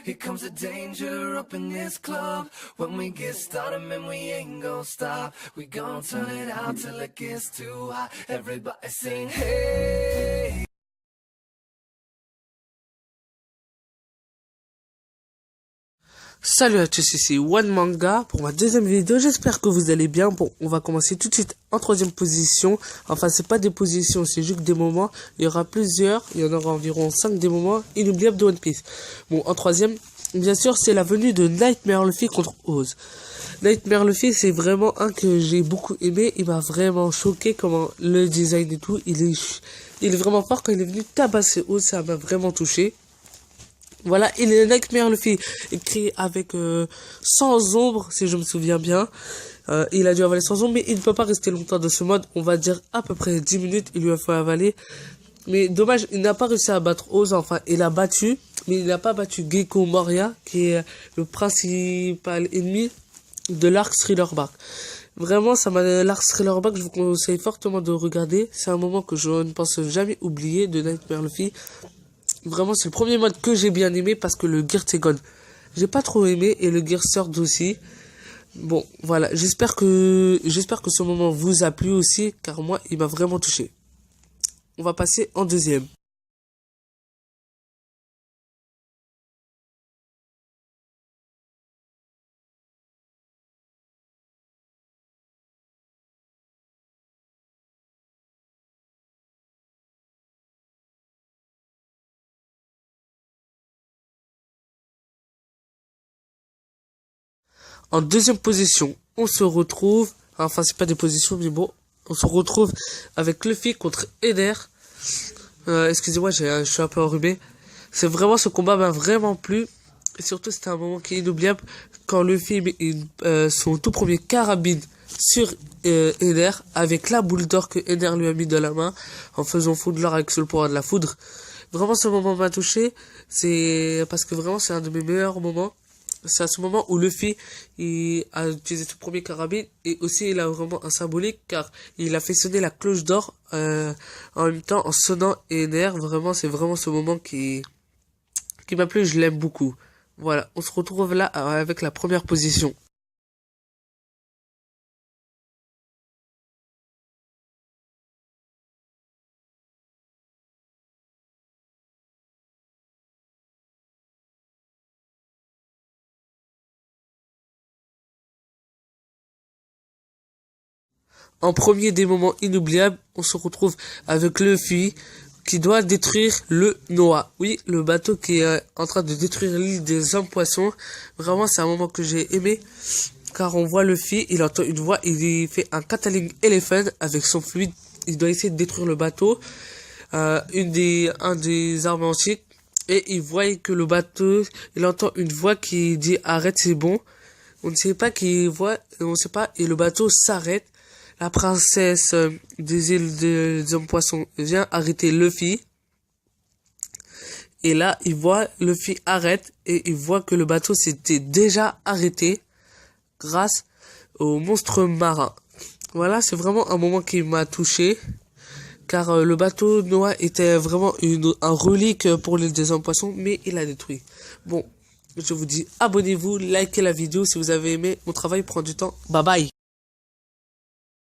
Here comes the danger up in this club. When we get started, man, we ain't gon' stop. We gon' turn it out till it gets too hot. Everybody sing, hey. Salut à tous, ici One Manga pour ma deuxième vidéo, j'espère que vous allez bien. Bon, on va commencer tout de suite en troisième position. Enfin, c'est pas des positions, c'est juste des moments. Il y aura plusieurs, il y en aura environ 5 des moments inoubliables de One Piece. Bon, en troisième, bien sûr, c'est la venue de Nightmare Luffy contre Oz. Nightmare Luffy, c'est vraiment un que j'ai beaucoup aimé. Il m'a vraiment choqué comment le design et tout. Il est vraiment fort quand il est venu tabasser Oz, ça m'a vraiment touché. Voilà, il est Nightmare Luffy, écrit avec 100 ombres, si je me souviens bien. Il a dû avaler 100 ombres, mais il ne peut pas rester longtemps dans ce mode. On va dire à peu près 10 minutes, il lui a fait avaler. Mais dommage, il n'a pas réussi à battre Oz. Enfin, il a battu, mais il n'a pas battu Gecko Moria, qui est le principal ennemi de l'arc Thriller Bark. Vraiment, l'arc Thriller Bark, je vous conseille fortement de regarder. C'est un moment que je ne pense jamais oublier de Nightmare Luffy. Vraiment, c'est le premier mode que j'ai bien aimé parce que le Gear Tegon, j'ai pas trop aimé et le Gear Sword aussi. Bon, voilà, j'espère que ce moment vous a plu aussi car moi, il m'a vraiment touché. On va passer en deuxième. En deuxième position, on se retrouve, enfin c'est pas des positions mais bon, on se retrouve avec Luffy contre Eder. Excusez-moi, je suis un peu enrhumé. C'est vraiment, ce combat m'a vraiment plu. Et surtout, c'était un moment qui est inoubliable quand Luffy met son tout premier carabine sur Eder avec la boule d'or que Eder lui a mis dans la main en faisant fondre l'or avec le pouvoir de la foudre. Vraiment, ce moment m'a touché. C'est parce que vraiment, c'est un de mes meilleurs moments. C'est à ce moment où Luffy il a utilisé son premier carabine et aussi il a vraiment un symbolique car il a fait sonner la cloche d'or en même temps en sonnant Eder. Vraiment, c'est vraiment ce moment qui m'a plu, je l'aime beaucoup. Voilà, on se retrouve là avec la première position. En premier des moments inoubliables, on se retrouve avec Luffy qui doit détruire le Noah. Oui, le bateau qui est en train de détruire l'île des hommes poissons. Vraiment, c'est un moment que j'ai aimé. Car on voit Luffy, il entend une voix, il fait un Cataling Elephant avec son fluide. Il doit essayer de détruire le bateau. Un des armes et il voit que le bateau, il entend une voix qui dit arrête, c'est bon. On ne sait pas qui voit, on ne sait pas, et le bateau s'arrête. La princesse des îles des hommes poissons vient arrêter Luffy. Et là, il voit Luffy arrête et il voit que le bateau s'était déjà arrêté grâce au monstre marin. Voilà, c'est vraiment un moment qui m'a touché. Car le bateau Noah était vraiment un relique pour l'île des hommes poissons, mais il a détruit. Bon, je vous dis abonnez-vous, likez la vidéo si vous avez aimé. Mon travail prend du temps. Bye bye.